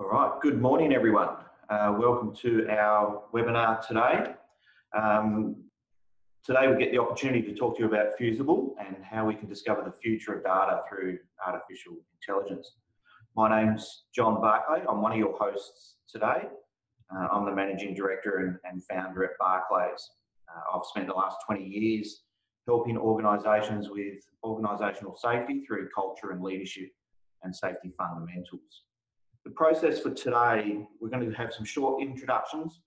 All right, good morning everyone. Welcome to our webinar today. Today we get the opportunity to talk to you about Fusable and how we can discover the future of data through artificial intelligence. My name's John Barclay. I'm one of your hosts today. I'm the Managing Director and Founder at Barclays. I've spent the last 20 years helping organisations with organisational safety through culture and leadership and safety fundamentals. The process for today, we're going to have some short introductions.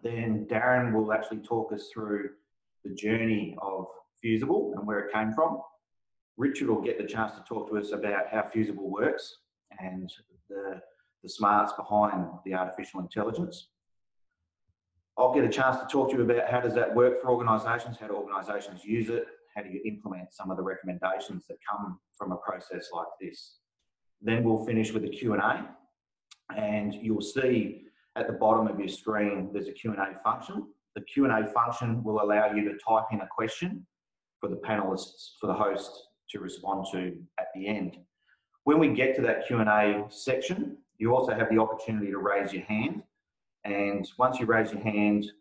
Then Darren will actually talk us through the journey of Fusable and where it came from. Richard will get the chance to talk to us about how Fusable works and the smarts behind the artificial intelligence. I'll get a chance to talk to you about how does that work for organisations, how do organisations use it, how do you implement some of the recommendations that come from a process like this. Then we'll finish with a Q&A, and you'll see at the bottom of your screen there's a Q&A function. The Q&A function will allow you to type in a question for the panelists, for the host to respond to at the end. When we get to that Q&A section, you also have the opportunity to raise your hand, and once you raise your hand,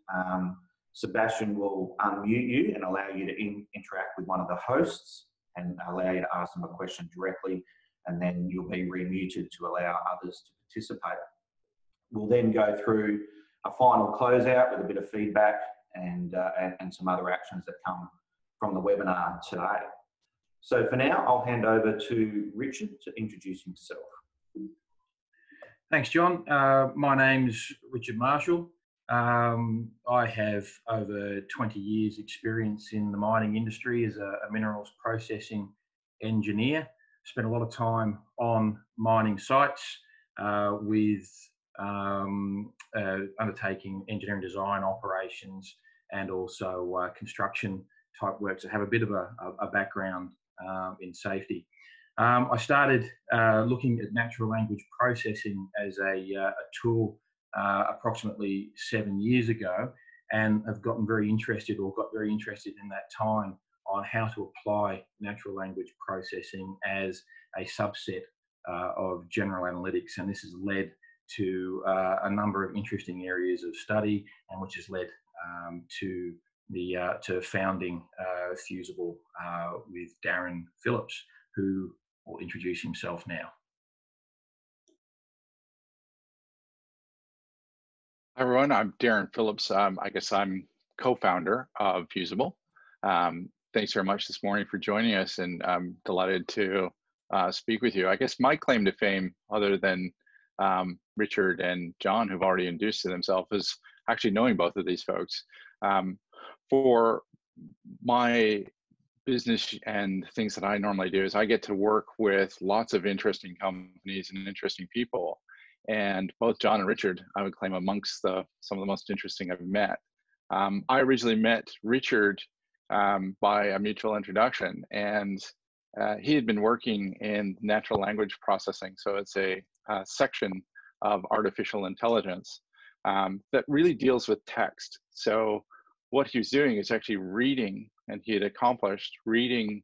Sebastian will unmute you and allow you to interact with one of the hosts and allow you to ask them a question directly, and then you'll be remuted to allow others to participate. We'll then go through a final closeout with a bit of feedback and some other actions that come from the webinar today. So for now, I'll hand over to Richard to introduce himself. Thanks, John. My name's Richard Marshall. I have over 20 years experience in the mining industry as a minerals processing engineer. Spent a lot of time on mining sites with undertaking engineering design operations and also construction type work. So I have a bit of a background in safety. I started looking at natural language processing as a tool approximately 7 years ago, and have gotten very interested, or got very interested in that time, on how to apply natural language processing as a subset of general analytics. And this has led to a number of interesting areas of study, and which has led to founding Fusable with Darren Phillips, who will introduce himself now. Hi everyone, I'm Darren Phillips. I guess I'm co-founder of Fusable. Thanks very much this morning for joining us, and I'm delighted to speak with you. I guess my claim to fame, other than Richard and John, who've already introduced themselves, is actually knowing both of these folks. For my business and things that I normally do is I get to work with lots of interesting companies and interesting people. And both John and Richard, I would claim, amongst some of the most interesting I've met. I originally met Richard by a mutual introduction, and he had been working in natural language processing. So it's a section of artificial intelligence that really deals with text. So what he was doing is actually reading, and he had accomplished reading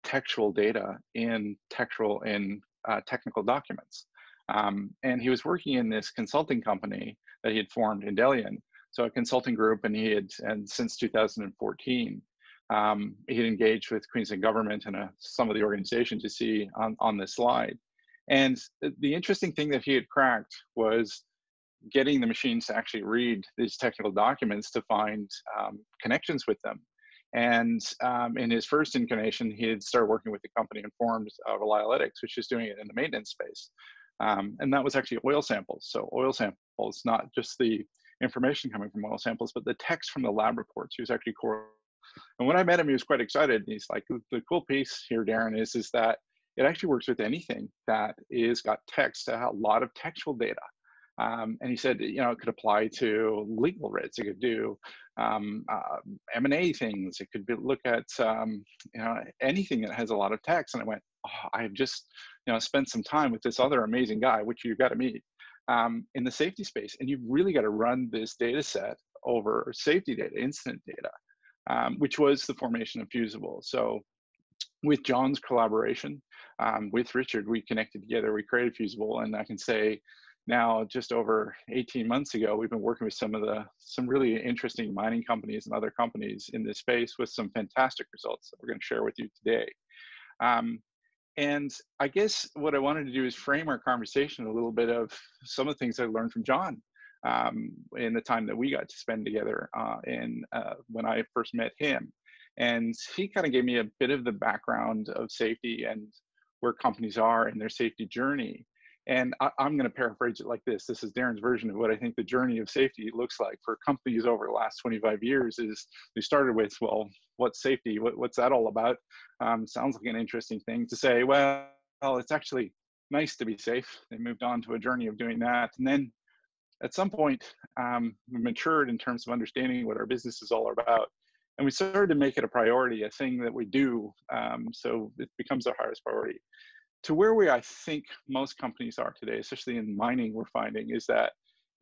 textual data in technical documents. And he was working in this consulting company that he had formed in Delian. So a consulting group, and since 2014, he had engaged with Queensland government and some of the organizations you see on this slide. And the interesting thing that he had cracked was getting the machines to actually read these technical documents to find connections with them. And in his first incarnation, he had started working with the company informed Relialytics, which is doing it in the maintenance space. And that was actually oil samples. So oil samples, not just the information coming from oil samples, but the text from the lab reports. He was actually core. And when I met him, he was quite excited. He's like, the cool piece here, Darren, is that it actually works with anything that is got text, a lot of textual data. And he said, you know, it could apply to legal writs. It could do M&A things. It could look at, you know, anything that has a lot of text. And I went, oh, I've just, you know, spent some time with this other amazing guy, which you've got to meet, in the safety space. And you've really got to run this data set over safety data, incident data, which was the formation of Fusable. So with John's collaboration, with Richard, we connected together, we created Fusable, and I can say now, just over 18 months ago, we've been working with some really interesting mining companies and other companies in this space with some fantastic results that we're going to share with you today. And I guess what I wanted to do is frame our conversation a little bit of some of the things I learned from John in the time that we got to spend together when I first met him. And he kind of gave me a bit of the background of safety and where companies are in their safety journey. And I'm going to paraphrase it like this. This is Darren's version of what I think the journey of safety looks like for companies over the last 25 years is we started with, well, what's safety? What's that all about? Sounds like an interesting thing to say. Well, it's actually nice to be safe. They moved on to a journey of doing that. And then at some point, we matured in terms of understanding what our business is all about. And we started to make it a priority, a thing that we do. So it becomes our highest priority. To where I think most companies are today, especially in mining, we're finding is that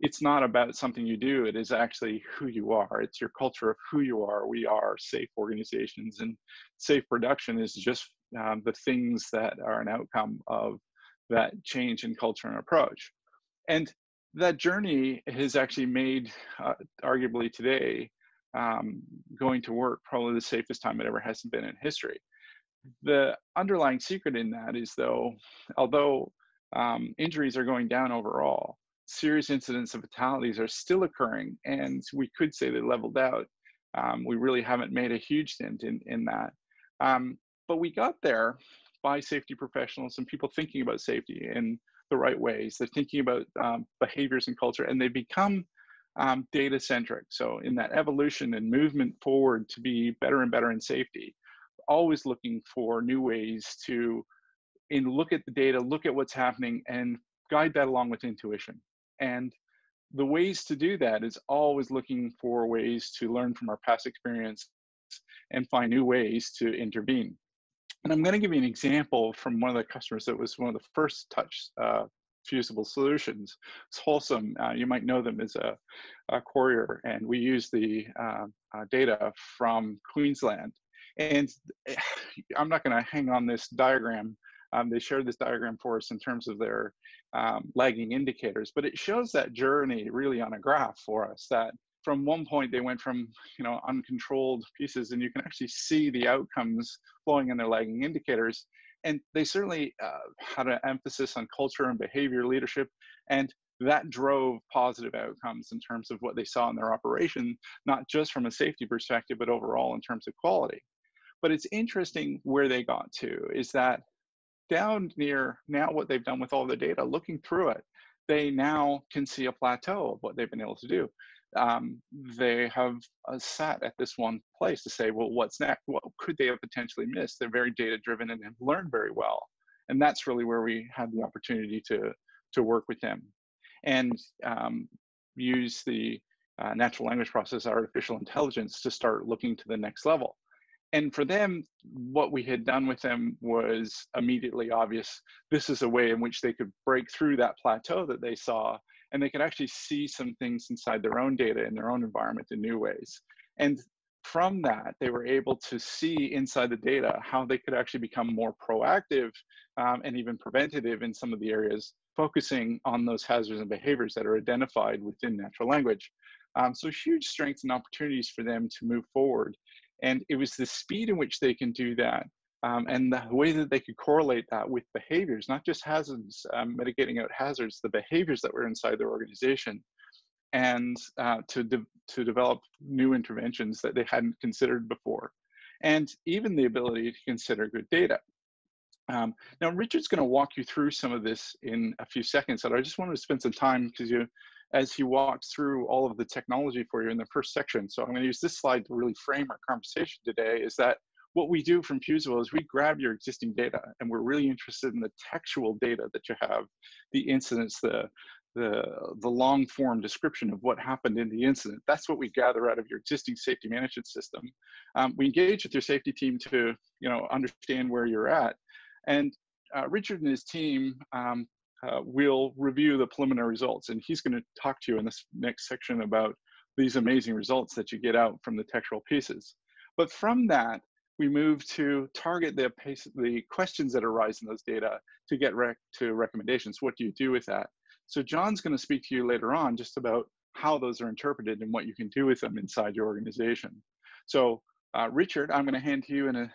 it's not about something you do. It is actually who you are. It's your culture of who you are. We are safe organizations, and safe production is just the things that are an outcome of that change in culture and approach. And that journey has actually made, arguably today, going to work probably the safest time it ever has been in history. The underlying secret in that is, although injuries are going down overall, serious incidents of fatalities are still occurring, and we could say they leveled out. We really haven't made a huge dent in that. But we got there by safety professionals and people thinking about safety in the right ways. They're thinking about behaviors and culture, and they become data-centric. So in that evolution and movement forward to be better and better in safety, always looking for new ways to look at the data, look at what's happening, and guide that along with intuition. And the ways to do that is always looking for ways to learn from our past experience and find new ways to intervene. And I'm going to give you an example from one of the customers that was one of the first touch Fusable solutions. It's Wholesome. You might know them as a courier, and we use the data from Queensland. And I'm not going to hang on this diagram. They shared this diagram for us in terms of their lagging indicators, but it shows that journey really on a graph for us, that from one point they went from uncontrolled pieces, and you can actually see the outcomes flowing in their lagging indicators. And they certainly had an emphasis on culture and behavior leadership, and that drove positive outcomes in terms of what they saw in their operation, not just from a safety perspective, but overall in terms of quality. But it's interesting where they got to is that down near now what they've done with all the data, looking through it, they now can see a plateau of what they've been able to do. They have sat at this one place to say, well, what's next? What could they have potentially missed? They're very data driven and have learned very well. And that's really where we had the opportunity to work with them and use the natural language process, artificial intelligence, to start looking to the next level. And for them, what we had done with them was immediately obvious. This is a way in which they could break through that plateau that they saw, and they could actually see some things inside their own data in their own environment in new ways. And from that, they were able to see inside the data how they could actually become more proactive and even preventative in some of the areas, focusing on those hazards and behaviors that are identified within natural language. So huge strengths and opportunities for them to move forward. And it was the speed in which they can do that and the way that they could correlate that with behaviors, not just hazards, mitigating out hazards, the behaviors that were inside their organization, and to develop new interventions that they hadn't considered before, and even the ability to consider good data. Now, Richard's going to walk you through some of this in a few seconds, but I just wanted to spend some time as he walks through all of the technology for you in the first section. So I'm going to use this slide to really frame our conversation today, is that what we do from Fusable is we grab your existing data, and we're really interested in the textual data that you have, the incidents, the long form description of what happened in the incident. That's what we gather out of your existing safety management system. We engage with your safety team to understand where you're at. And Richard and his team will review the preliminary results, and he's going to talk to you in this next section about these amazing results that you get out from the textual pieces. But from that, we move to target the questions that arise in those data to get to recommendations. What do you do with that? So John's going to speak to you later on just about how those are interpreted and what you can do with them inside your organization. So Richard, I'm going to hand to you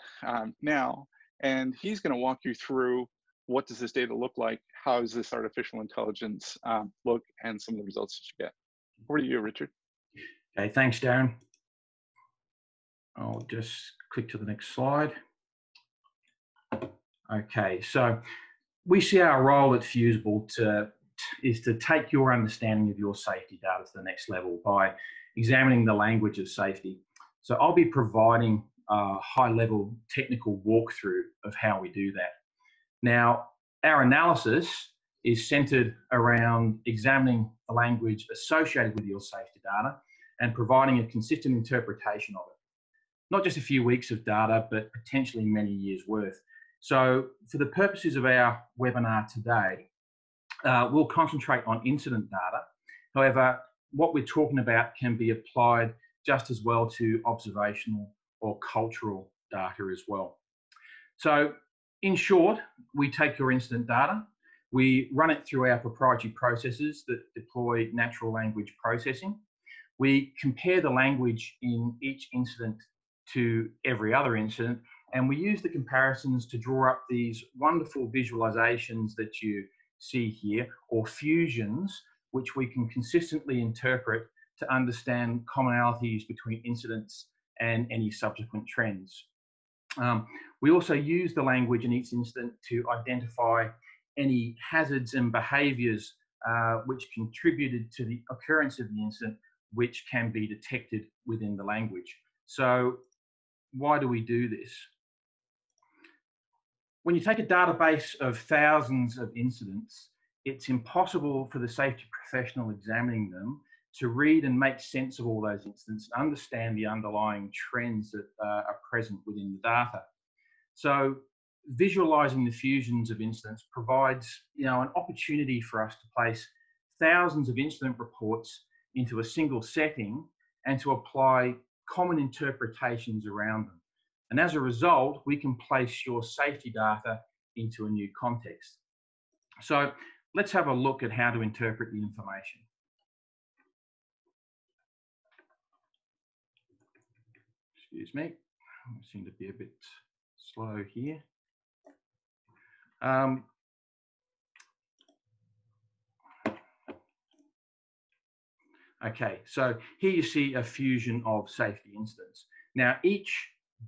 now, and he's going to walk you through what does this data look like, how does this artificial intelligence look, and some of the results that you get. Over to you, Richard. Okay, thanks, Darren. I'll just click to the next slide. Okay, so we see our role at Fusable is to take your understanding of your safety data to the next level by examining the language of safety. So I'll be providing a high-level technical walkthrough of how we do that. Now, our analysis is centered around examining the language associated with your safety data and providing a consistent interpretation of it. Not just a few weeks of data, but potentially many years worth. So for the purposes of our webinar today, we'll concentrate on incident data. However, what we're talking about can be applied just as well to observational or cultural data as well. So in short, we take your incident data, we run it through our proprietary processes that deploy natural language processing. We compare the language in each incident to every other incident, and we use the comparisons to draw up these wonderful visualizations that you see here, or fusions, which we can consistently interpret to understand commonalities between incidents and any subsequent trends. We also use the language in each incident to identify any hazards and behaviors which contributed to the occurrence of the incident, which can be detected within the language. So why do we do this? When you take a database of thousands of incidents, it's impossible for the safety professional examining them to read and make sense of all those incidents and understand the underlying trends that are present within the data. So visualizing the fusions of incidents provides, an opportunity for us to place thousands of incident reports into a single setting and to apply common interpretations around them. And as a result, we can place your safety data into a new context. So let's have a look at how to interpret the information. Excuse me, I seem to be a bit slow here. Okay, so here you see a fusion of safety incidents. Now, each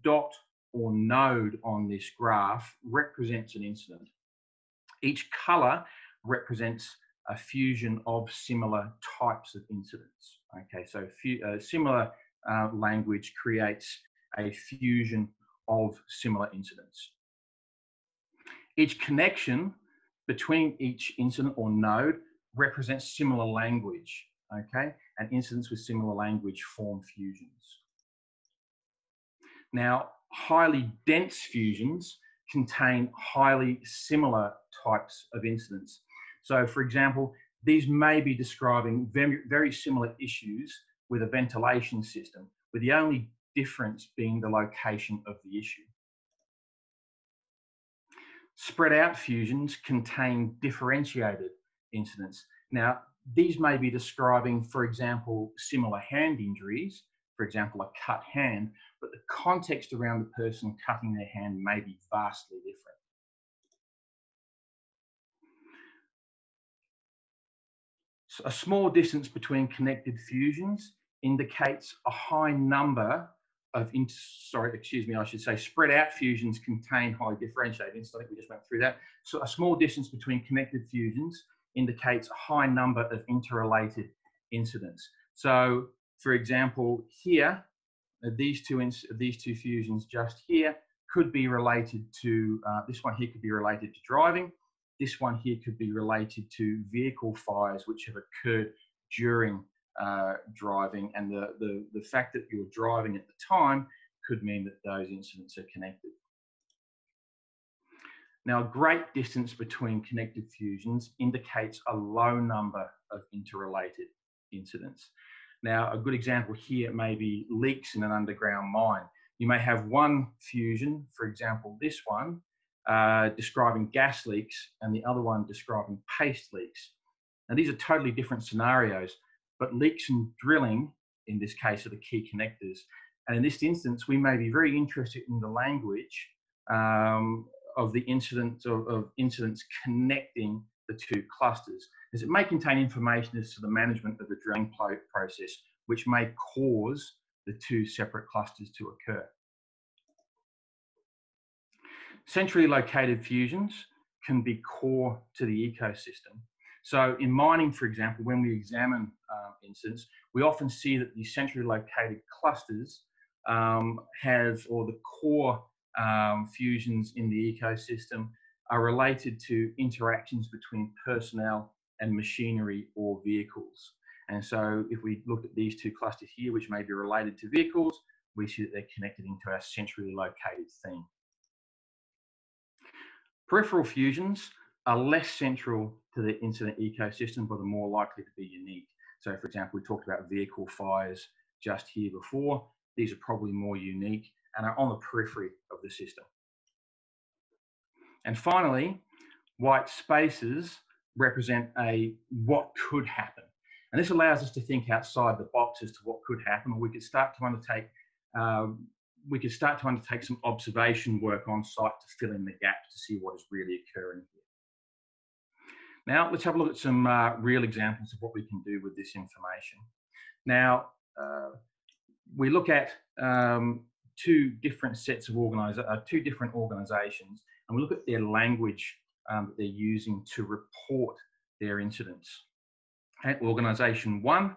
dot or node on this graph represents an incident. Each color represents a fusion of similar types of incidents. Okay, so similar language creates a fusion of similar incidents. Each connection between each incident or node represents similar language, okay? And incidents with similar language form fusions. Now, highly dense fusions contain highly similar types of incidents. So, for example, these may be describing very similar issues with a ventilation system, with the only difference being the location of the issue. Spread out fusions contain differentiated incidents. Now, these may be describing, for example, similar hand injuries, for example, a cut hand, but the context around the person cutting their hand may be vastly different. So a small distance between connected fusions indicates a high number of, spread out fusions contain highly differentiated incidents. I think we just went through that. So a small distance between connected fusions indicates a high number of interrelated incidents. So, for example, here, these two fusions just here could be related to, this one here could be related to driving. This one here could be related to vehicle fires which have occurred during driving, and the fact that you're driving at the time could mean that those incidents are connected. Now, a great distance between connected fusions indicates a low number of interrelated incidents. Now, a good example here may be leaks in an underground mine. you may have one fusion, for example, this one, describing gas leaks and the other one describing paste leaks. Now, these are totally different scenarios, but leaks and drilling, in this case, are the key connectors. And in this instance, we may be very interested in the language of the incidents of incidents connecting the two clusters, as it may contain information as to the management of the drilling process, which may cause the two separate clusters to occur. Centrally located fusions can be core to the ecosystem. So in mining, for example, when we examine incidents, we often see that the centrally located clusters or the core fusions in the ecosystem are related to interactions between personnel and machinery or vehicles. And so if we look at these two clusters here, which may be related to vehicles, we see that they're connected into our centrally located theme. Peripheral fusions are less central to the incident ecosystem, but are more likely to be unique. So for example, we talked about vehicle fires just here before. These are probably more unique and are on the periphery of the system. And finally, white spaces represent what could happen. And this allows us to think outside the box as to what could happen, or we could start to undertake some observation work on site to fill in the gaps to see what is really occurring here. Now, let's have a look at some real examples of what we can do with this information. Now, we look at two different organizations, and we look at their language that they're using to report their incidents. At Organization 1,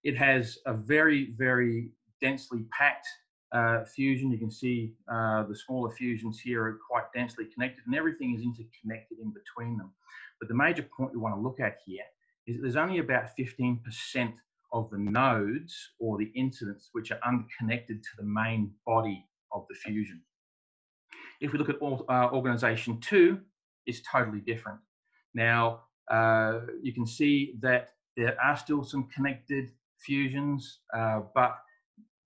it has a very, very densely packed fusion. You can see the smaller fusions here are quite densely connected, and everything is interconnected in between them. But the major point we want to look at here is that there's only about 15% of the nodes or the incidents which are unconnected to the main body of the fusion. If we look at Organization 2, it's totally different. Now, you can see that there are still some connected fusions, but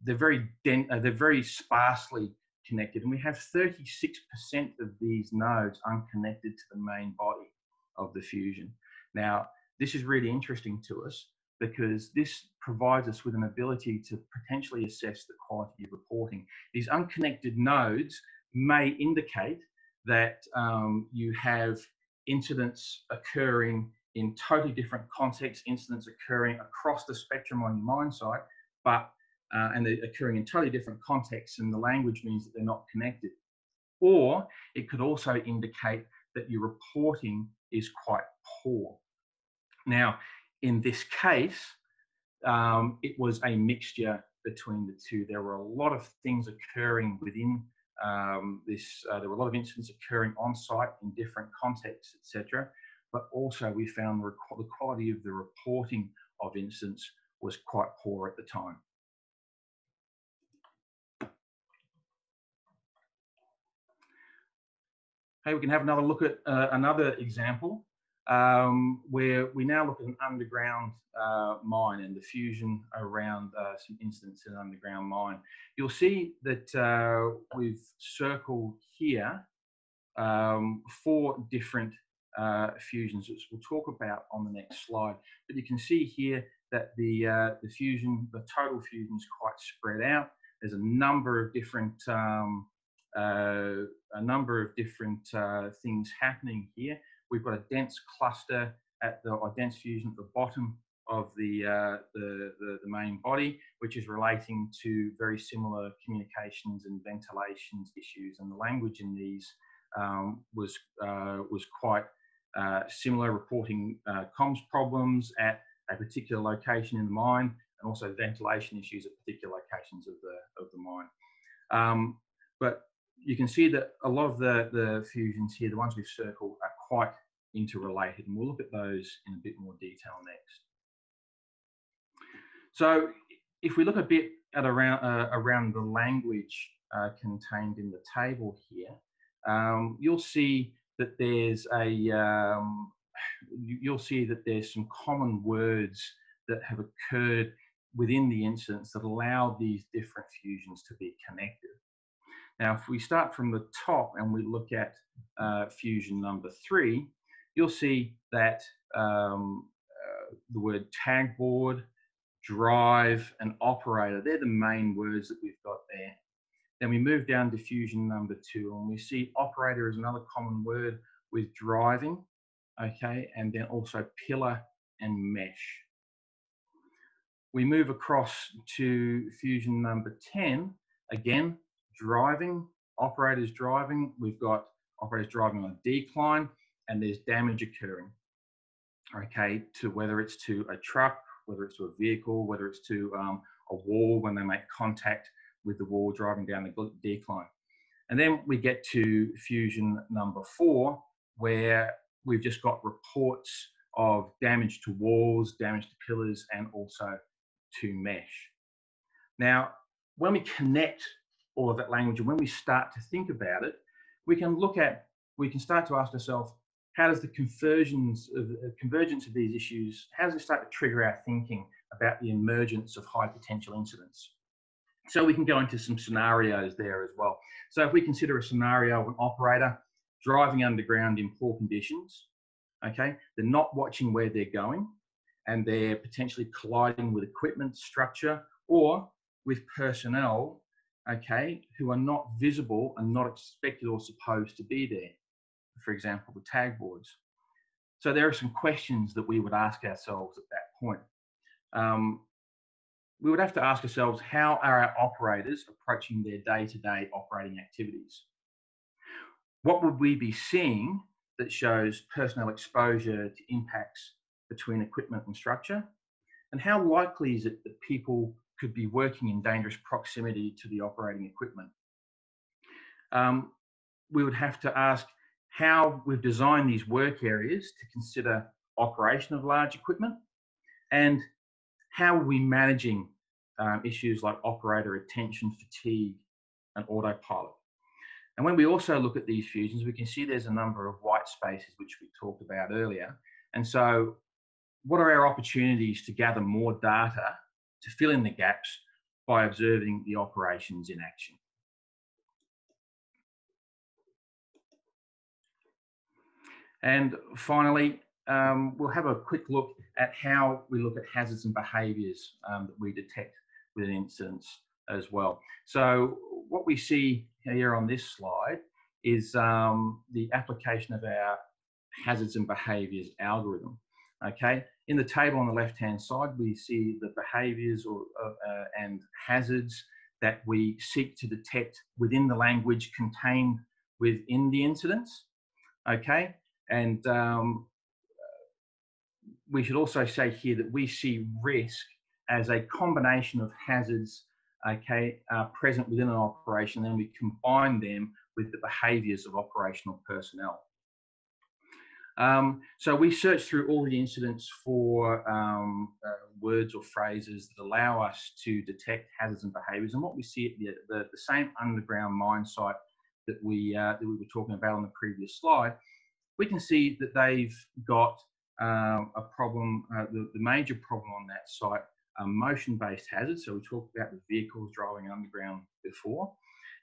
they're very sparsely connected, and we have 36% of these nodes unconnected to the main body of the fusion. Now, this is really interesting to us because this provides us with an ability to potentially assess the quality of reporting. These unconnected nodes may indicate that you have incidents occurring in totally different contexts, incidents occurring across the spectrum on your mine site, and they're occurring in totally different contexts, and the language means that they're not connected. Or it could also indicate that your reporting is quite poor. Now, in this case, it was a mixture between the two. There were a lot of things occurring within there were a lot of incidents occurring on site in different contexts, etc. But also we found the quality of the reporting of incidents was quite poor at the time. Hey, we can have another look at another example where we now look at an underground mine and the fusion around some incidents in an underground mine. You'll see that we've circled here 4 different fusions, which we'll talk about on the next slide. But you can see here that the total fusion is quite spread out. There's a number of different things happening here. We've got a dense cluster dense fusion at the bottom of the main body, which is relating to very similar communications and ventilations issues. And the language in these was quite similar, reporting comms problems at a particular location in the mine, and also ventilation issues at particular locations of the mine. But you can see that a lot of the fusions here, the ones we've circled, are quite interrelated, and we'll look at those in a bit more detail next. So if we look a bit at around the language contained in the table here, you'll see that there's some common words that have occurred within the incidents that allow these different fusions to be connected. Now, if we start from the top and we look at fusion number 3, you'll see that the word tag board, drive, and operator, they're the main words that we've got there. Then we move down to fusion number 2 and we see operator is another common word with driving, okay, and then also pillar and mesh. We move across to fusion number 10, again, driving, operators driving. We've got operators driving on a decline and there's damage occurring, okay, to whether it's to a truck, whether it's to a vehicle, whether it's to a wall when they make contact with the wall driving down the decline. And then we get to fusion number 4, where we've just got reports of damage to walls, damage to pillars, and also to mesh. Now, when we connect all of that language and when we start to think about it, we can start to ask ourselves, how does the convergence of these issues, how does it start to trigger our thinking about the emergence of high potential incidents? So we can go into some scenarios there as well. So if we consider a scenario of an operator driving underground in poor conditions, okay, they're not watching where they're going and they're potentially colliding with equipment, structure, or with personnel, okay, who are not visible and not expected or supposed to be there. For example, the tag boards. So there are some questions that we would ask ourselves at that point. We would have to ask ourselves, how are our operators approaching their day-to-day operating activities? What would we be seeing that shows personnel exposure to impacts between equipment and structure? And how likely is it that people could be working in dangerous proximity to the operating equipment? We would have to ask how we've designed these work areas to consider operation of large equipment, and how are we managing issues like operator attention fatigue and autopilot. And when we also look at these fusions, we can see there's a number of white spaces which we talked about earlier. And so what are our opportunities to gather more data to fill in the gaps by observing the operations in action? And finally, we'll have a quick look at how we look at hazards and behaviours that we detect within incidents as well. So what we see here on this slide is the application of our hazards and behaviours algorithm. Okay, in the table on the left-hand side, we see the behaviours and hazards that we seek to detect within the language contained within the incidents. Okay. And we should also say here that we see risk as a combination of hazards, okay, present within an operation, and then we combine them with the behaviours of operational personnel. So we search through all the incidents for words or phrases that allow us to detect hazards and behaviours. And what we see at the same underground mine site that we were talking about on the previous slide, we can see that they've got a problem, the major problem on that site are motion-based hazards. So we talked about the vehicles driving underground before.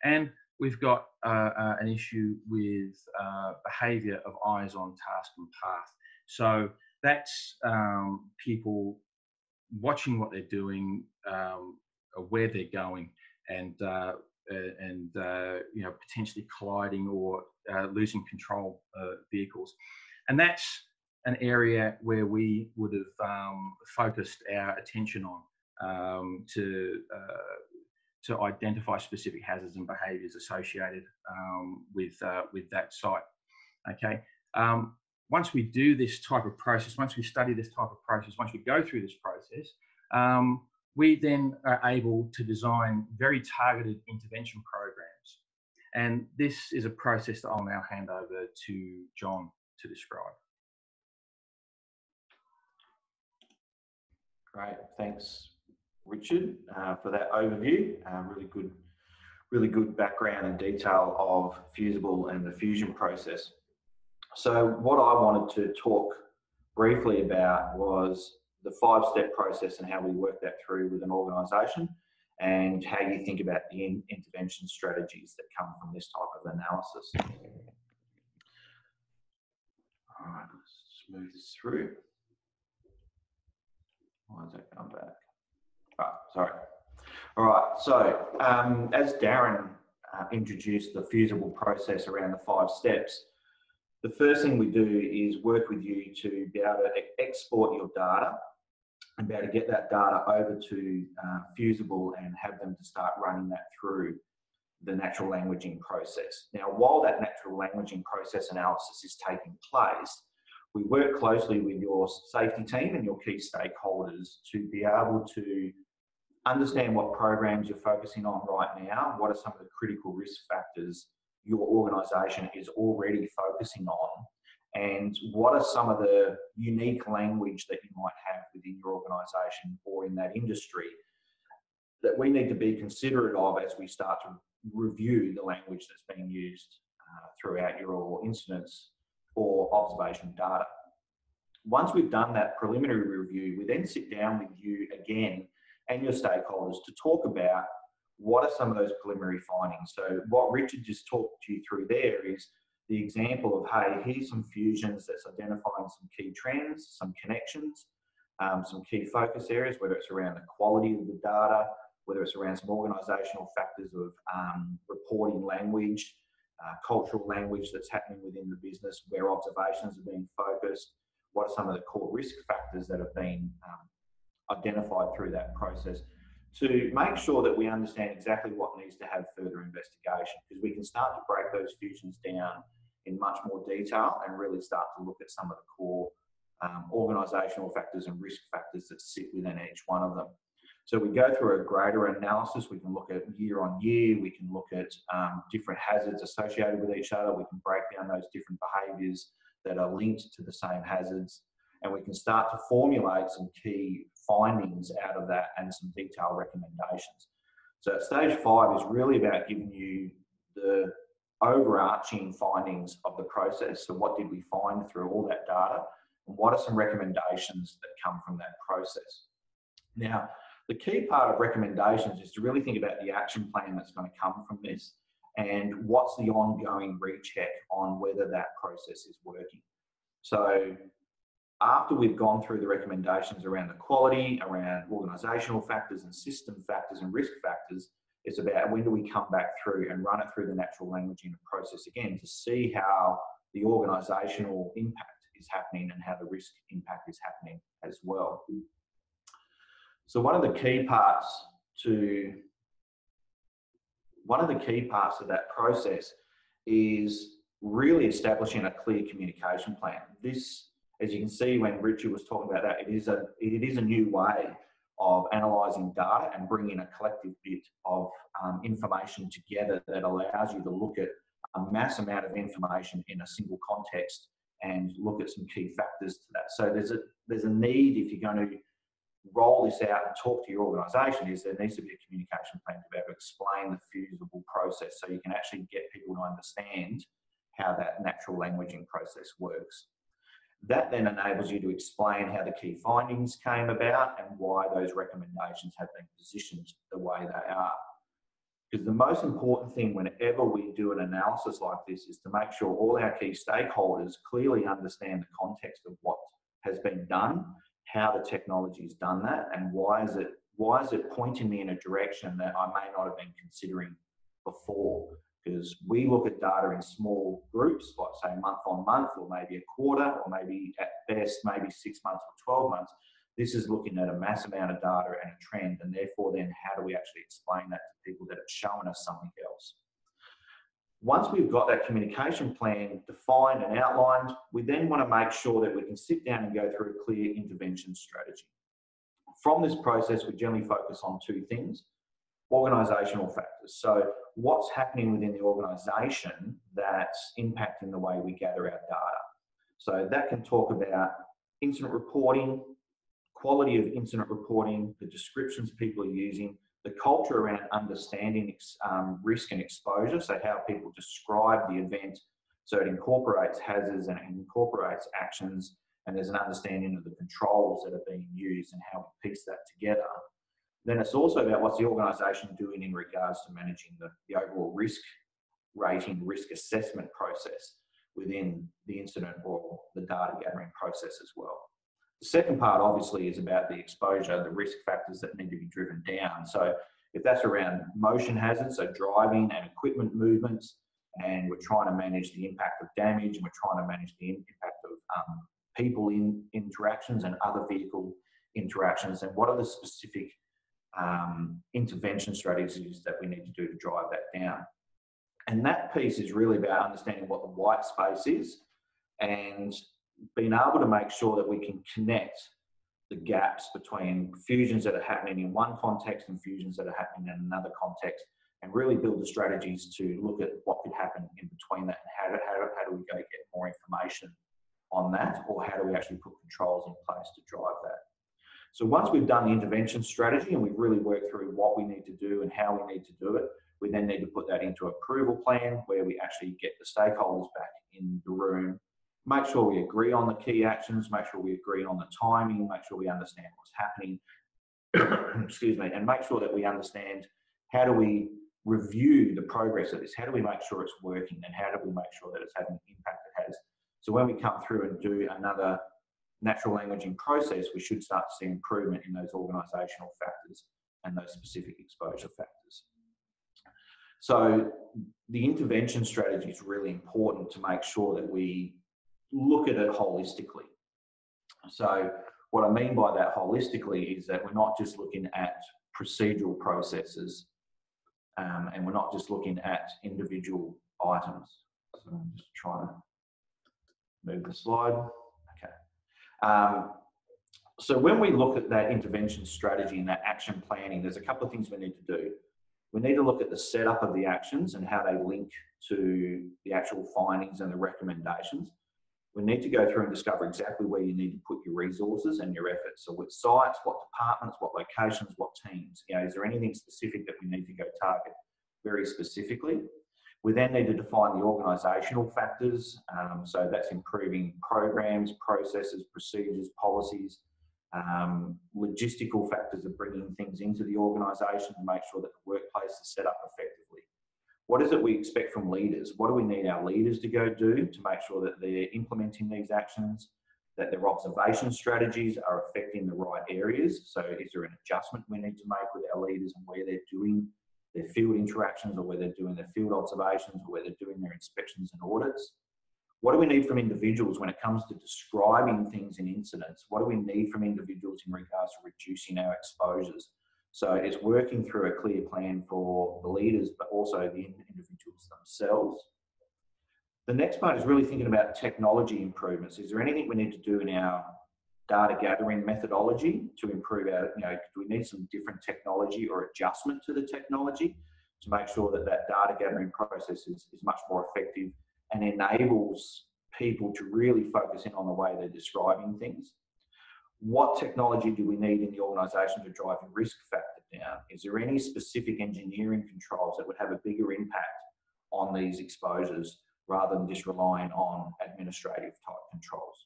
And we've got an issue with behaviour of eyes on task and path. So that's people watching what they're doing, where they're going, and you know, potentially colliding or losing control of vehicles. And that's an area where we would have focused our attention on to identify specific hazards and behaviours associated with that site. Okay. Once we do this type of process, once we study this type of process, once we go through this process, we then are able to design very targeted intervention programs. And this is a process that I'll now hand over to John to describe. Great, thanks, Richard, for that overview. Really good background and detail of Fusable and the fusion process. So what I wanted to talk briefly about was the 5-step process and how we work that through with an organisation, and how you think about the intervention strategies that come from this type of analysis. All right, let's move this through. Why is that going back? Oh, sorry. All right, so as Darren introduced the Fusable process around the 5 steps, the first thing we do is work with you to be able to export your data and be able to get that data over to Fusable and have them to start running that through the natural languaging process. Now, while that natural languaging process analysis is taking place, we work closely with your safety team and your key stakeholders to be able to understand what programs you're focusing on right now, what are some of the critical risk factors your organisation is already focusing on, and what are some of the unique language that you might have within your organisation or in that industry that we need to be considerate of as we start to review the language that's being used throughout your incidents or observation data. Once we've done that preliminary review, we then sit down with you again and your stakeholders to talk about what are some of those preliminary findings. So what Richard just talked to you through there is the example of, hey, here's some fusions that's identifying some key trends, some connections, some key focus areas, whether it's around the quality of the data, whether it's around some organisational factors of reporting language, cultural language that's happening within the business, where observations are being focused, what are some of the core risk factors that have been identified through that process, to make sure that we understand exactly what needs to have further investigation, because we can start to break those fusions down in much more detail and really start to look at some of the core organisational factors and risk factors that sit within each one of them. So we go through a greater analysis. We can look at year on year. We can look at different hazards associated with each other. We can break down those different behaviours that are linked to the same hazards. And we can start to formulate some key findings out of that and some detailed recommendations. So stage 5 is really about giving you the overarching findings of the process. So what did we find through all that data? And what are some recommendations that come from that process? Now, the key part of recommendations is to really think about the action plan that's going to come from this and what's the ongoing recheck on whether that process is working. So after we've gone through the recommendations around the quality, around organisational factors and system factors and risk factors, it's about when do we come back through and run it through the natural languaging process again to see how the organisational impact is happening and how the risk impact is happening as well. So one of the key parts of that process is really establishing a clear communication plan. This, as you can see when Richard was talking about that, it is a new way of analysing data and bringing a collective bit of information together that allows you to look at a mass amount of information in a single context and look at some key factors to that. So there's a need, if you're going to roll this out and talk to your organisation, is there needs to be a communication plan to be able to explain the Fusable process so you can actually get people to understand how that natural languaging process works. That then enables you to explain how the key findings came about and why those recommendations have been positioned the way they are. Because the most important thing whenever we do an analysis like this is to make sure all our key stakeholders clearly understand the context of what has been done, how the technology has done that, and why is it pointing me in a direction that I may not have been considering before. Because we look at data in small groups, like say month on month, or maybe a quarter, or maybe at best, maybe 6 months or 12 months. This is looking at a mass amount of data and a trend, and therefore then how do we actually explain that to people that it's showing us something else? Once we've got that communication plan defined and outlined, we then want to make sure that we can sit down and go through a clear intervention strategy. From this process, we generally focus on 2 things. Organisational factors. So what's happening within the organisation that's impacting the way we gather our data. So that can talk about incident reporting, quality of incident reporting, the descriptions people are using, the culture around understanding risk and exposure, so how people describe the event, so it incorporates hazards and it incorporates actions, and there's an understanding of the controls that are being used and how we piece that together, then it's also about what's the organisation doing in regards to managing the overall risk rating, risk assessment process within the incident or the data gathering process as well. The second part obviously is about the exposure, the risk factors that need to be driven down. So if that's around motion hazards, so driving and equipment movements, and we're trying to manage the impact of damage, and we're trying to manage the impact of people in interactions and other vehicle interactions, and what are the specific intervention strategies that we need to do to drive that down. And that piece is really about understanding what the white space is and being able to make sure that we can connect the gaps between fusions that are happening in one context and fusions that are happening in another context, and really build the strategies to look at what could happen in between that, and how do we go get more information on that, or how do we actually put controls in place to drive that. So once we've done the intervention strategy and we've really worked through what we need to do and how we need to do it, we then need to put that into an approval plan where we actually get the stakeholders back in the room, make sure we agree on the key actions, make sure we agree on the timing, make sure we understand what's happening, excuse me, and make sure that we understand how do we review the progress of this, how do we make sure it's working, and how do we make sure that it's having the impact it has. So when we come through and do another natural languaging process, we should start to see improvement in those organisational factors and those specific exposure factors. So the intervention strategy is really important to make sure that we look at it holistically. So what I mean by that holistically is that we're not just looking at procedural processes and we're not just looking at individual items. So I'm just trying to move the slide. Okay. So when we look at that intervention strategy and that action planning, there's a couple of things we need to do. We need to look at the setup of the actions and how they link to the actual findings and the recommendations. We need to go through and discover exactly where you need to put your resources and your efforts. So what sites, what departments, what locations, what teams. You know, is there anything specific that we need to go target very specifically? We then need to define the organisational factors. So that's improving programs, processes, procedures, policies, logistical factors of bringing things into the organisation to make sure that the workplace is set up effectively. What is it we expect from leaders? What do we need our leaders to go do to make sure that they're implementing these actions, that their observation strategies are affecting the right areas? So is there an adjustment we need to make with our leaders and where they're doing their field interactions, or where they're doing their field observations, or where they're doing their inspections and audits? What do we need from individuals when it comes to describing things in incidents? What do we need from individuals in regards to reducing our exposures? So it's working through a clear plan for the leaders, but also the individuals themselves. The next part is really thinking about technology improvements. Is there anything we need to do in our data gathering methodology to improve our, do we need some different technology or adjustment to the technology to make sure that that data gathering process is much more effective and enables people to really focus in on the way they're describing things? What technology do we need in the organisation to drive the risk factor down? Is there any specific engineering controls that would have a bigger impact on these exposures rather than just relying on administrative type controls?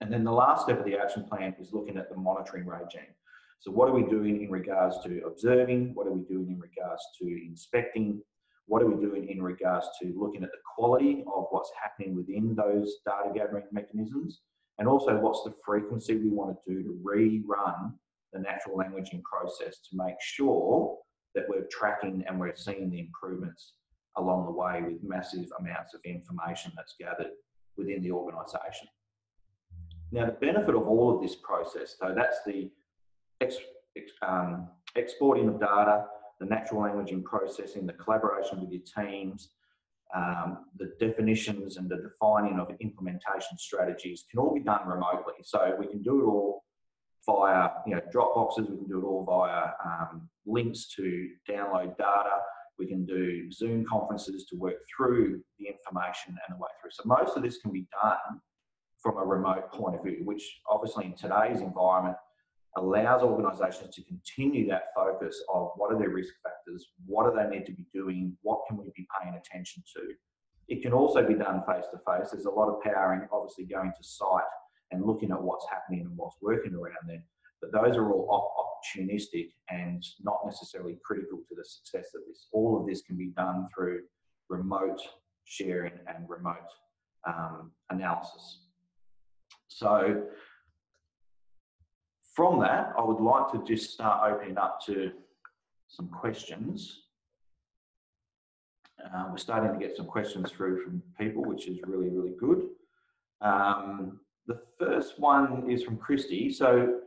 And then the last step of the action plan is looking at the monitoring regime. So what are we doing in regards to observing? What are we doing in regards to inspecting? What are we doing in regards to looking at the quality of what's happening within those data gathering mechanisms? And also what's the frequency we want to do to rerun the natural languaging process to make sure that we're tracking and we're seeing the improvements along the way with massive amounts of information that's gathered within the organisation. Now, the benefit of all of this process, so that's the exporting of data, the natural languaging processing, the collaboration with your teams, the definitions and the defining of implementation strategies can all be done remotely. So we can do it all via Dropboxes, we can do it all via links to download data, we can do Zoom conferences to work through the information and the way through. So most of this can be done from a remote point of view, which obviously in today's environment allows organisations to continue that focus of what are their risk factors, what do they need to be doing, what can we be paying attention to. It can also be done face to face. There's a lot of power in obviously going to site and looking at what's happening and what's working around there. But those are all opportunistic and not necessarily critical to the success of this. All of this can be done through remote sharing and remote analysis. So from that, I would like to just start opening up to some questions. We're starting to get some questions through from people, which is really, really good. The first one is from Christy. So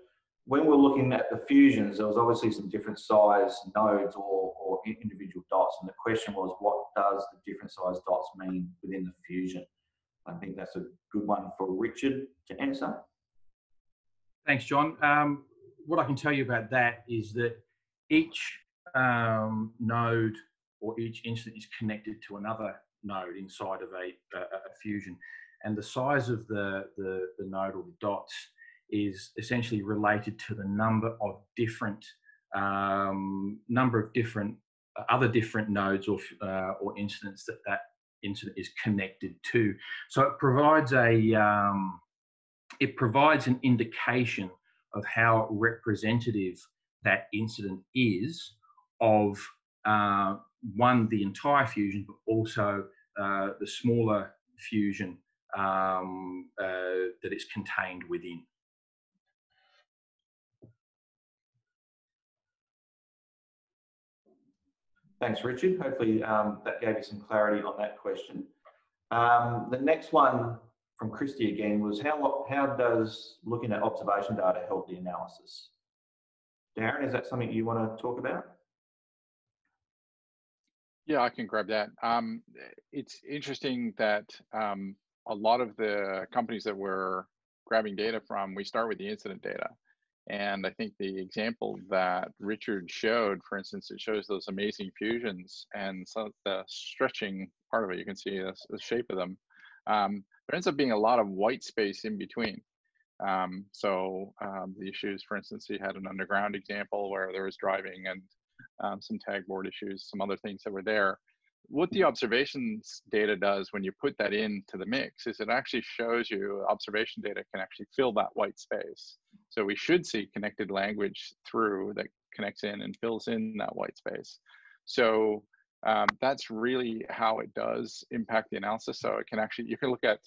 when we're looking at the fusions, there was obviously some different size nodes or individual dots. And the question was, what does the different size dots mean within the fusion? I think that's a good one for Richard to answer. Thanks, John. What I can tell you about that is that each node or each instance is connected to another node inside of a fusion. And the size of the node or the dots is essentially related to the number of different other different nodes or incidents that incident is connected to. So it provides an indication of how representative that incident is of one, the entire fusion, but also the smaller fusion that it's contained within. Thanks, Richard. Hopefully that gave you some clarity on that question. The next one from Christy again was, how does looking at observation data help the analysis? Darren, is that something you want to talk about? Yeah, I can grab that. It's interesting that a lot of the companies that we're grabbing data from, we start with the incident data. And I think the example that Richard showed, for instance, it shows those amazing fusions, and so the stretching part of it, you can see the shape of them. There ends up being a lot of white space in between. The issues, for instance, he had an underground example where there was driving and some tag board issues, some other things that were there. What the observations data does when you put that into the mix is it actually shows you observation data can actually fill that white space. So we should see connected language through that connects in and fills in that white space. So that's really how it does impact the analysis. So it can actually, you can look at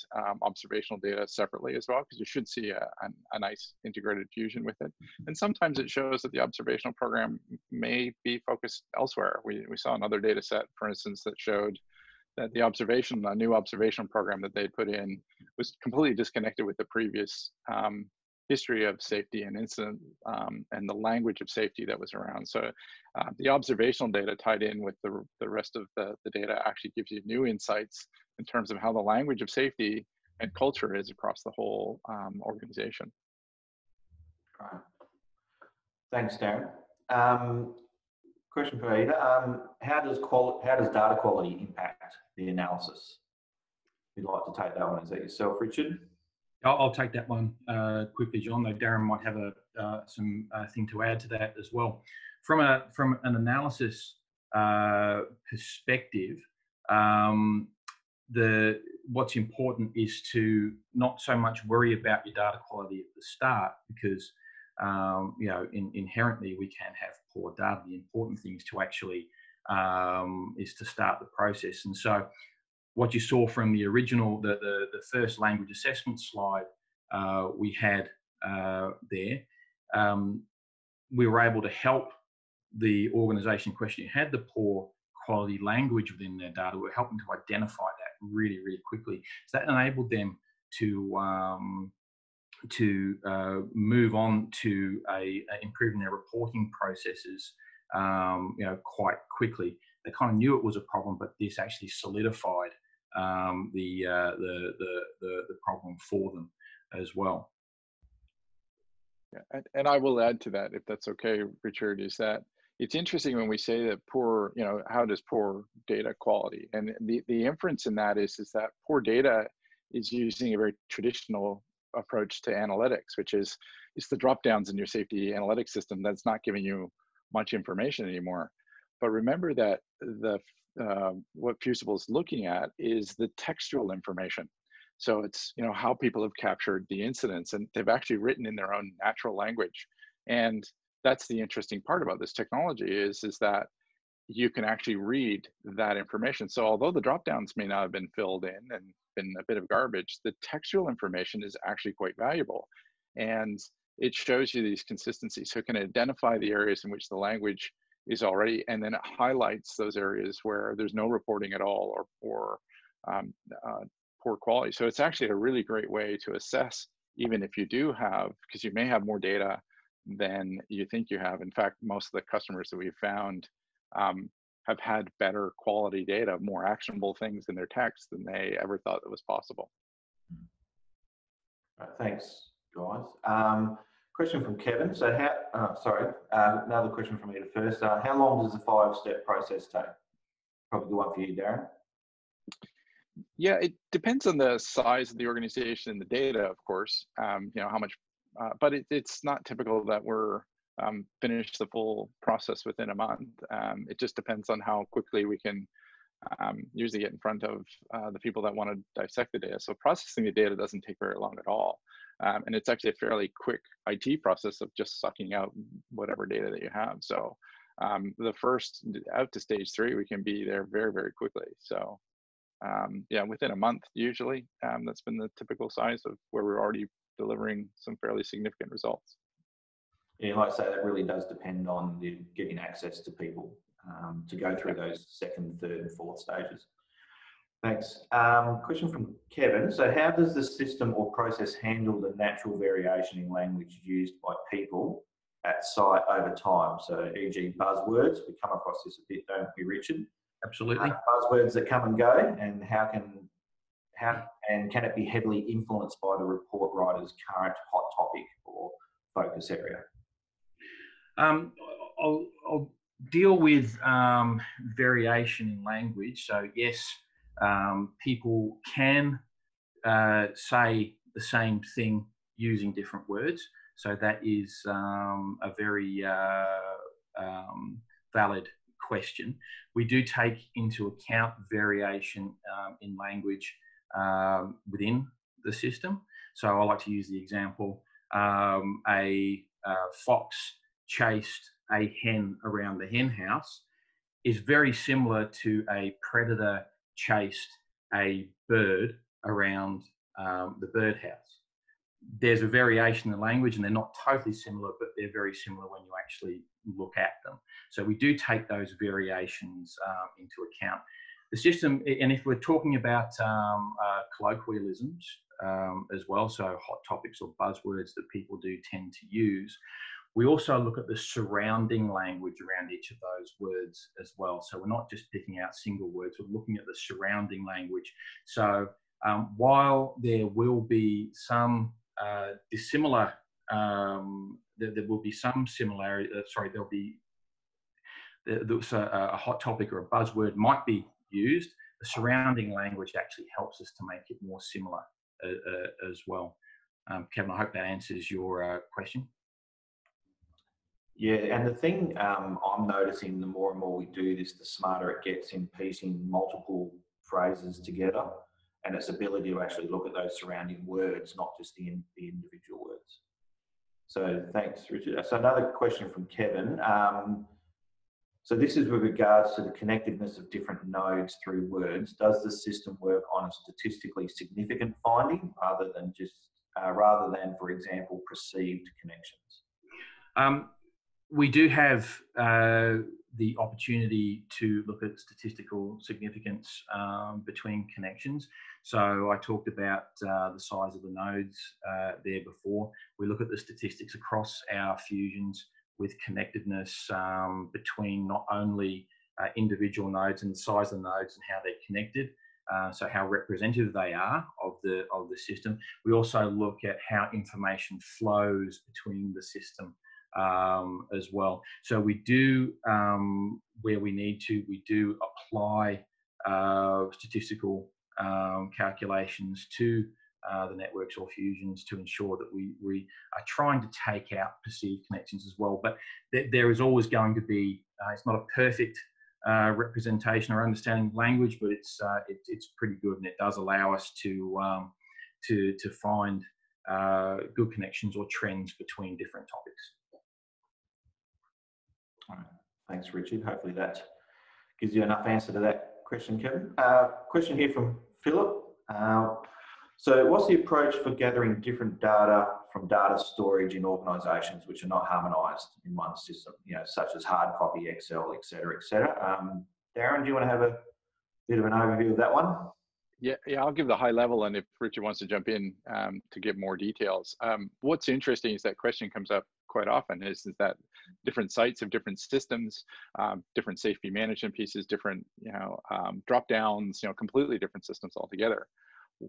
observational data separately as well, because you should see a nice integrated fusion with it. And sometimes it shows that the observational program may be focused elsewhere. We saw another data set, for instance, that showed that the new observational program that they put in was completely disconnected with the previous history of safety and incident and the language of safety that was around. So the observational data tied in with the rest of the data actually gives you new insights in terms of how the language of safety and culture is across the whole organization. Right. Thanks, Darren. Question for Ada. How does data quality impact the analysis? If you'd like to take that one, is that yourself, Richard? I'll take that one quickly, John, though Darren might have some thing to add to that as well. From an analysis perspective, what's important is to not so much worry about your data quality at the start, because inherently we can have poor data. The important thing is to actually start the process. And so what you saw from the original, the first language assessment slide we had there, we were able to help the organisation in question who had the poor quality language within their data. We were helping to identify that really, really quickly. So that enabled them to move on to improving their reporting processes, quite quickly. They kind of knew it was a problem, but this actually solidified the problem for them as well. Yeah, and I will add to that, if that's okay, Richard, is that it's interesting when we say that poor, how does poor data quality? And the inference in that is that poor data is using a very traditional approach to analytics, which is it's the drop downs in your safety analytics system that's not giving you much information anymore. But remember that what Fusable is looking at is the textual information. So it's, you know, how people have captured the incidents, and they've actually written in their own natural language. And that's the interesting part about this technology is that you can actually read that information. So although the drop downs may not have been filled in and been a bit of garbage, the textual information is actually quite valuable. And it shows you these consistencies. So it can identify the areas in which the language is already, and then it highlights those areas where there's no reporting at all, or poor quality. So it's actually a really great way to assess, even if you do have, because you may have more data than you think you have. In fact, most of the customers that we've found have had better quality data, more actionable things in their text than they ever thought that was possible. Thanks, guys. Question from Kevin. So another question from me to first. How long does the 5-step process take? Probably the one for you, Darren. Yeah, it depends on the size of the organization and the data, of course, you know, how much, but it's not typical that we're finish the full process within a month. It just depends on how quickly we can usually get in front of the people that want to dissect the data. So processing the data doesn't take very long at all. And it's actually a fairly quick IT process of just sucking out whatever data that you have. So the first out to stage 3, we can be there very, very quickly. So yeah, within a month, usually, that's been the typical size of where we're already delivering some fairly significant results. Yeah, like I say, that really does depend on getting access to people to go through those 2nd, 3rd, and 4th stages. Thanks. Question from Kevin. So how does the system or process handle the natural variation in language used by people at site over time? So e.g. buzzwords, we come across this a bit, don't we, Richard? Absolutely. Buzzwords that come and go, and can it be heavily influenced by the report writer's current hot topic or focus area? I'll deal with variation in language. So yes, people can say the same thing using different words. So that is a very valid question. We do take into account variation in language within the system. So I like to use the example, a fox chased a hen around the hen house is very similar to a predator chased a bird around the birdhouse. There's a variation in the language, and they're not totally similar, but they're very similar when you actually look at them. So we do take those variations into account. The system, and if we're talking about colloquialisms as well, so hot topics or buzzwords that people do tend to use, we also look at the surrounding language around each of those words as well. So we're not just picking out single words, we're looking at the surrounding language. So while there will be some dissimilar, there will be some similarity, there'll be a hot topic or a buzzword might be used, the surrounding language actually helps us to make it more similar as well. Kevin, I hope that answers your question. Yeah, and the thing I'm noticing, the more and more we do this, the smarter it gets in piecing multiple phrases together, and its ability to actually look at those surrounding words, not just the individual words. So thanks, Richard. So another question from Kevin. So this is with regards to the connectedness of different nodes through words. Does the system work on a statistically significant finding rather than, for example, perceived connections? We do have the opportunity to look at statistical significance between connections. So I talked about the size of the nodes there before. We look at the statistics across our fusions with connectedness between not only individual nodes and the size of the nodes and how they're connected, so how representative they are of the system. We also look at how information flows between the system as well. So we do, where we need to, we do apply statistical calculations to the networks or fusions to ensure that we are trying to take out perceived connections as well. But there is always going to be, it's not a perfect representation or understanding of language, but it's pretty good, and it does allow us to to find good connections or trends between different topics. All right. Thanks, Richard. Hopefully that gives you enough answer to that question, Kevin. Question here from Philip. So what's the approach for gathering different data from data storage in organisations which are not harmonised in one system, such as hard copy, Excel, et cetera, et cetera? Darren, do you want to have a bit of an overview of that one? Yeah, I'll give the high level, and if Richard wants to jump in to give more details. What's interesting is that question comes up quite often is that different sites have different systems, different safety management pieces, different drop downs, completely different systems altogether.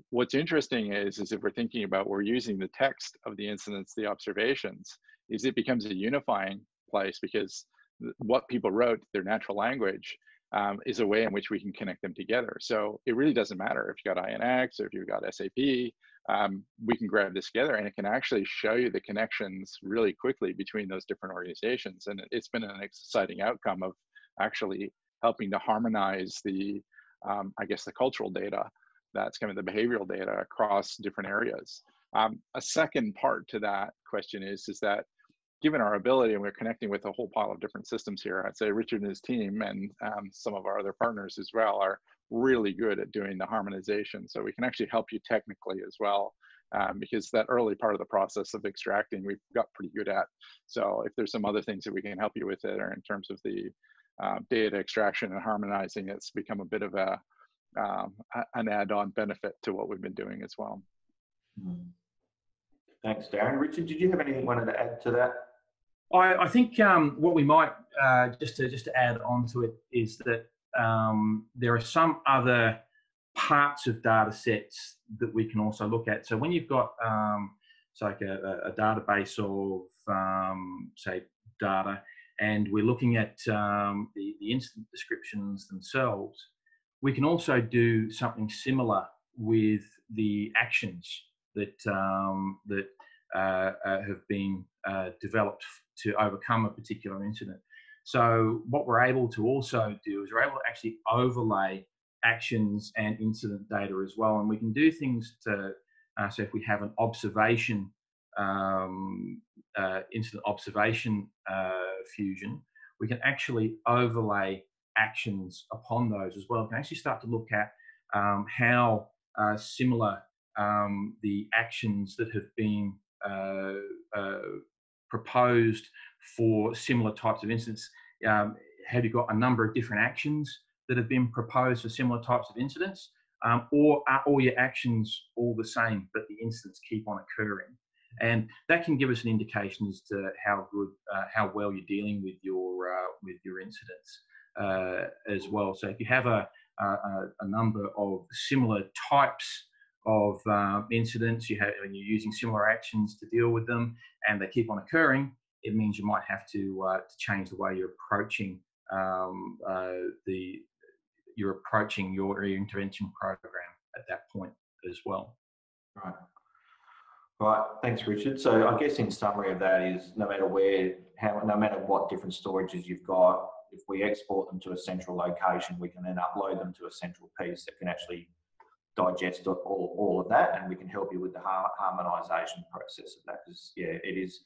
What's interesting is if we're thinking about we're using the text of the incidents, the observations, is it becomes a unifying place because what people wrote, their natural language, is a way in which we can connect them together. So it really doesn't matter if you got INX or if you've got SAP, we can grab this together and it can actually show you the connections really quickly between those different organizations. And it's been an exciting outcome of actually helping to harmonize the, I guess, the cultural data, that's kind of the behavioral data across different areas. A second part to that question is that given our ability, and we're connecting with a whole pile of different systems here, I'd say Richard and his team and some of our other partners as well are really good at doing the harmonization. So we can actually help you technically as well, because that early part of the process of extracting, we've got pretty good at. So if there's some other things that we can help you with it, or in terms of the data extraction and harmonizing, it's become a bit of an add-on benefit to what we've been doing as well. Thanks, Darren. Richard, did you have anything you wanted to add to that? I think what we might just to add on to it is that there are some other parts of data sets that we can also look at. So when you've got it's like a database of say data, and we're looking at the incident descriptions themselves, we can also do something similar with the actions that have been developed to overcome a particular incident. So what we're able to also do is we're able to actually overlay actions and incident data as well. And we can do things to, so if we have an observation, incident observation fusion, we can actually overlay actions upon those as well. We can actually start to look at how similar the actions that have been proposed for similar types of incidents. Have you got a number of different actions that have been proposed for similar types of incidents, or are all your actions all the same, but the incidents keep on occurring? And that can give us an indication as to how good, how well you're dealing with your incidents as well. So if you have a number of similar types of incidents, and you're using similar actions to deal with them, and they keep on occurring, it means you might have to change the way you're approaching your intervention program at that point as well. Right. Right. Thanks, Richard. So I guess in summary of that is no matter what different storages you've got, if we export them to a central location, we can then upload them to a central piece that can actually digest all of that, and we can help you with the harmonization process of that. Because yeah, it is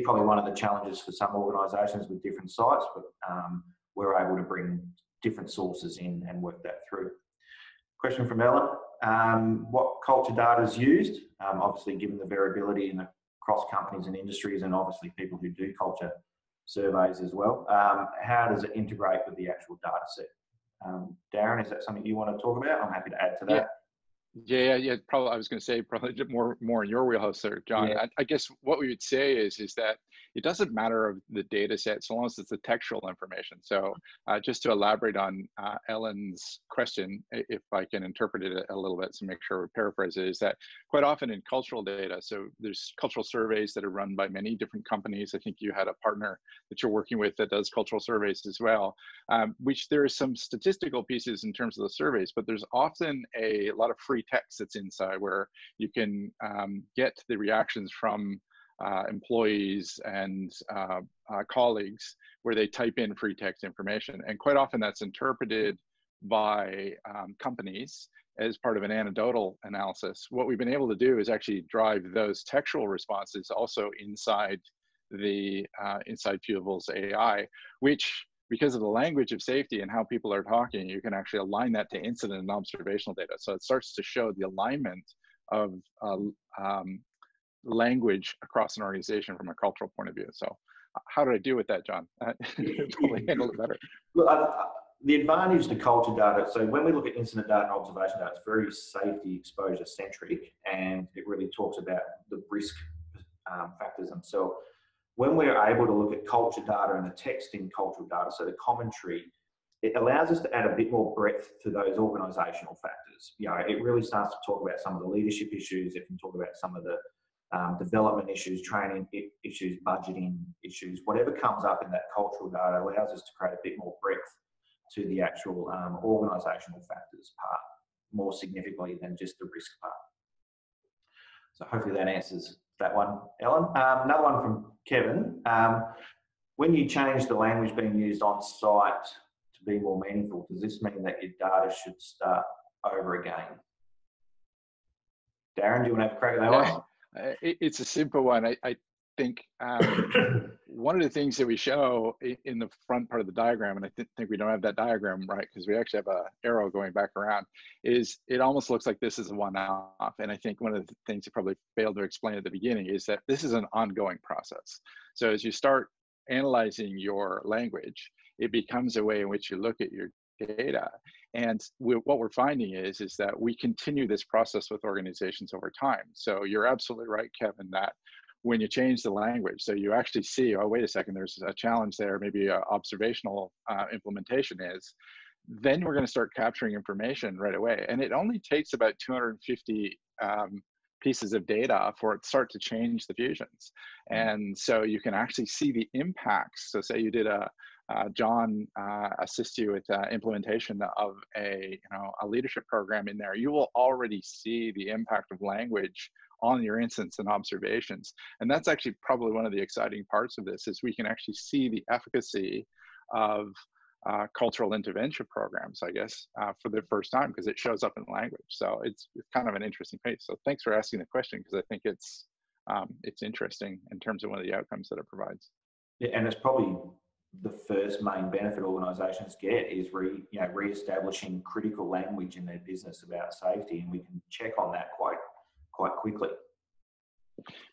probably one of the challenges for some organizations with different sites, but we're able to bring different sources in and work that through. Question from Ellen. What culture data is used? Obviously, given the variability across companies and industries, and obviously people who do culture surveys as well, how does it integrate with the actual data set? Darren, is that something you want to talk about? I'm happy to add to that. Yeah. Probably, I was going to say probably more in your wheelhouse there, John. Yeah. I guess what we would say is that it doesn't matter of the data set so long as it's the textual information. So just to elaborate on Ellen's question, if I can interpret it a little bit to make sure we paraphrase it, is that quite often in cultural data, so there's cultural surveys that are run by many different companies. I think you had a partner that you're working with that does cultural surveys as well, which there are some statistical pieces in terms of the surveys, but there's often a lot of free text that's inside where you can get the reactions from employees and colleagues where they type in free text information. And quite often that's interpreted by companies as part of an anecdotal analysis. What we've been able to do is actually drive those textual responses also inside the inside Fusable's AI, which, because of the language of safety and how people are talking, you can actually align that to incident and observational data. So it starts to show the alignment of language across an organization from a cultural point of view. So how did I do with that, John? Probably handle it better. Look, the advantage to culture data, so when we look at incident data and observation data, it's very safety exposure centric, and it really talks about the risk factors themselves. When we're able to look at culture data and the text in cultural data, so the commentary, it allows us to add a bit more breadth to those organisational factors. You know, it really starts to talk about some of the leadership issues. It can talk about some of the development issues, training issues, budgeting issues. Whatever comes up in that cultural data allows us to create a bit more breadth to the actual organisational factors part, more significantly than just the risk part. So hopefully that answers that one, Ellen. Another one from Kevin. When you change the language being used on site to be more meaningful, does this mean that your data should start over again? Darren, do you want to have a crack at that one? It's a simple one. I think one of the things that we show in the front part of the diagram, and I think we don't have that diagram right because we actually have an arrow going back around, is it almost looks like this is a one-off. And I think one of the things you probably failed to explain at the beginning is that this is an ongoing process. So as you start analyzing your language, it becomes a way in which you look at your data. And what we're finding is that we continue this process with organizations over time. So you're absolutely right, Kevin, that when you change the language, so you actually see, oh, wait a second, there's a challenge there, maybe an observational implementation is, then we're going to start capturing information right away. And it only takes about 250 pieces of data for it to start to change the fusions. And so you can actually see the impacts. So say you did John assists you with implementation of a leadership program in there, you will already see the impact of language on your instance and observations. And that's actually probably one of the exciting parts of this, is we can actually see the efficacy of cultural intervention programs, I guess, for the first time, because it shows up in language. So it's kind of an interesting piece. So thanks for asking the question, because I think it's interesting in terms of one of the outcomes that it provides. Yeah, and it's probably the first main benefit organisations get is re-establishing critical language in their business about safety, and we can check on that quite quickly.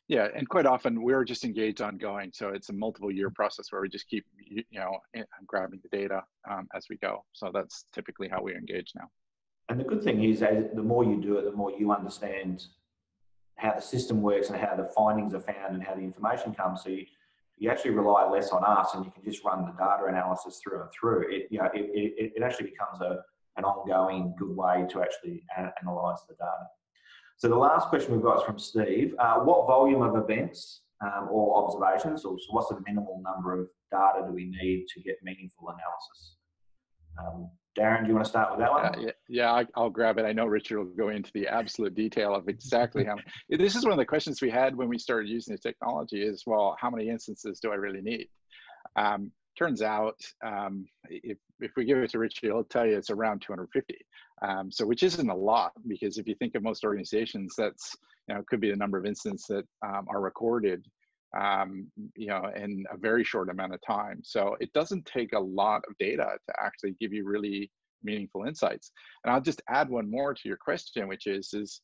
Yeah, and quite often we're just engaged ongoing, so it's a multiple year process where we just keep grabbing the data as we go. So that's typically how we engage now. And the good thing is, the more you do it, the more you understand how the system works and how the findings are found and how the information comes. So you actually rely less on us, and you can just run the data analysis through and through. It actually becomes an ongoing good way to actually analyse the data. So the last question we've got is from Steve. What volume of events or observations, or what's the minimal number of data do we need to get meaningful analysis? Darren, do you want to start with that one? Yeah, I'll grab it. I know Richard will go into the absolute detail of exactly how many. This is one of the questions we had when we started using the technology is, well, how many instances do I really need? Turns out, if we give it to Richard, he'll tell you it's around 250. So which isn't a lot, because if you think of most organizations, that's, could be the number of incidents that are recorded in a very short amount of time. So it doesn't take a lot of data to actually give you really meaningful insights. And I'll just add one more to your question, which is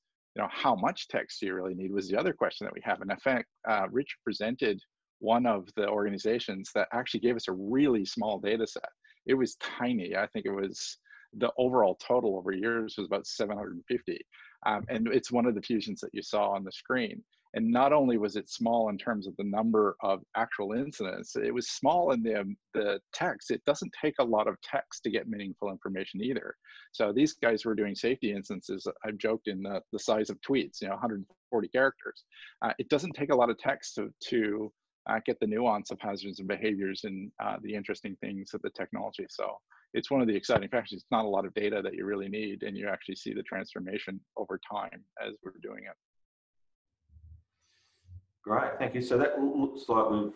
how much text do you really need, was the other question that we have. And in fact, Richard presented one of the organizations that actually gave us a really small data set. It was tiny. I think it was, the overall total over years was about 750. And it's one of the fusions that you saw on the screen. And not only was it small in terms of the number of actual incidents, it was small in the text. It doesn't take a lot of text to get meaningful information either. So these guys were doing safety instances, I've joked, in the size of tweets, 140 characters. It doesn't take a lot of text to get the nuance of hazards and behaviors and the interesting things of the technology. So it's one of the exciting factors. It's not a lot of data that you really need, and you actually see the transformation over time as we're doing it. Great, thank you. So that looks like we've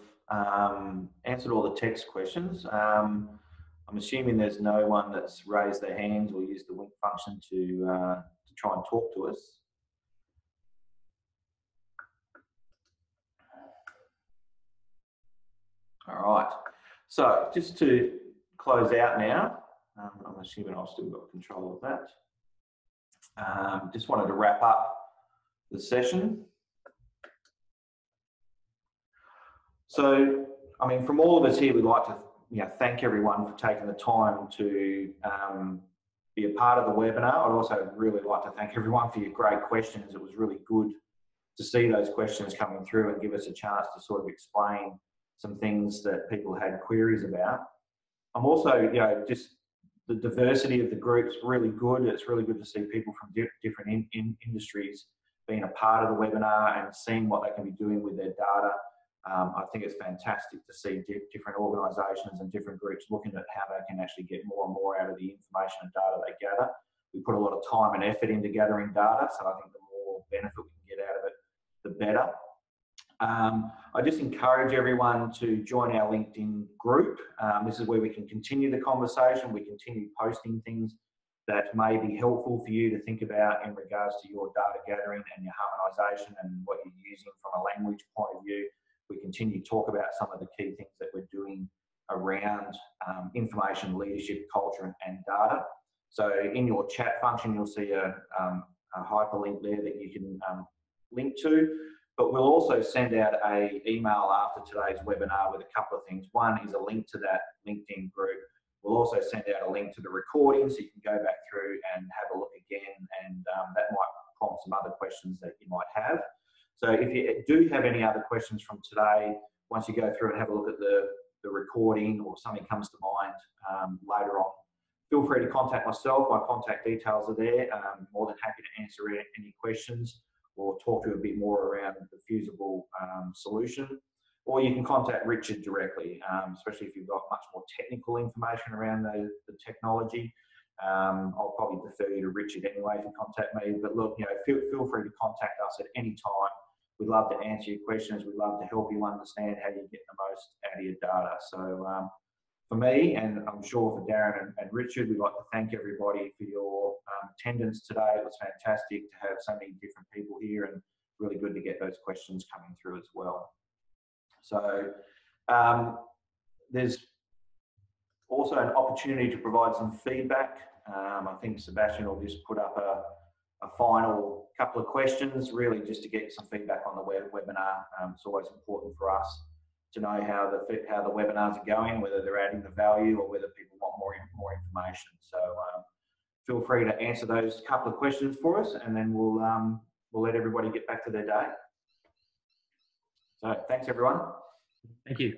answered all the text questions. I'm assuming there's no one that's raised their hands or used the link function to to try and talk to us. All right, so just to close out now, I'm assuming I've still got control of that. Just wanted to wrap up the session. So, I mean, from all of us here, we'd like to thank everyone for taking the time to be a part of the webinar. I'd also really like to thank everyone for your great questions. It was really good to see those questions coming through and give us a chance to sort of explain some things that people had queries about. I'm also, just the diversity of the group's really good. It's really good to see people from different industries being a part of the webinar and seeing what they can be doing with their data. I think it's fantastic to see different organisations and different groups looking at how they can actually get more and more out of the information and data they gather. We put a lot of time and effort into gathering data, so I think the more benefit we can get out of it, the better. I just encourage everyone to join our LinkedIn group. This is where we can continue the conversation. We continue posting things that may be helpful for you to think about in regards to your data gathering and your harmonisation and what you're using from a language point of view. We continue to talk about some of the key things that we're doing around information, leadership, culture, and data. So in your chat function, you'll see a hyperlink there that you can link to. But we'll also send out an email after today's webinar with a couple of things. One is a link to that LinkedIn group. We'll also send out a link to the recording so you can go back through and have a look again, and that might prompt some other questions that you might have. So if you do have any other questions from today, once you go through and have a look at the recording or something comes to mind later on, feel free to contact myself. My contact details are there. I'm more than happy to answer any questions or talk to you a bit more around the Fusable solution. Or you can contact Richard directly, especially if you've got much more technical information around the technology. I'll probably defer you to Richard anyway if you contact me. But look, feel free to contact us at any time. We'd love to answer your questions. We'd love to help you understand how you get the most out of your data. So for me, and I'm sure for Darren and Richard, we'd like to thank everybody for your attendance today. It was fantastic to have so many different people here, and really good to get those questions coming through as well. So there's also an opportunity to provide some feedback. I think Sebastian will just put up a final couple of questions, really just to get some feedback on the webinar. It's always important for us to know how the webinars are going, whether they're adding the value or whether people want more information. So feel free to answer those couple of questions for us, and then we'll let everybody get back to their day. So thanks everyone. Thank you.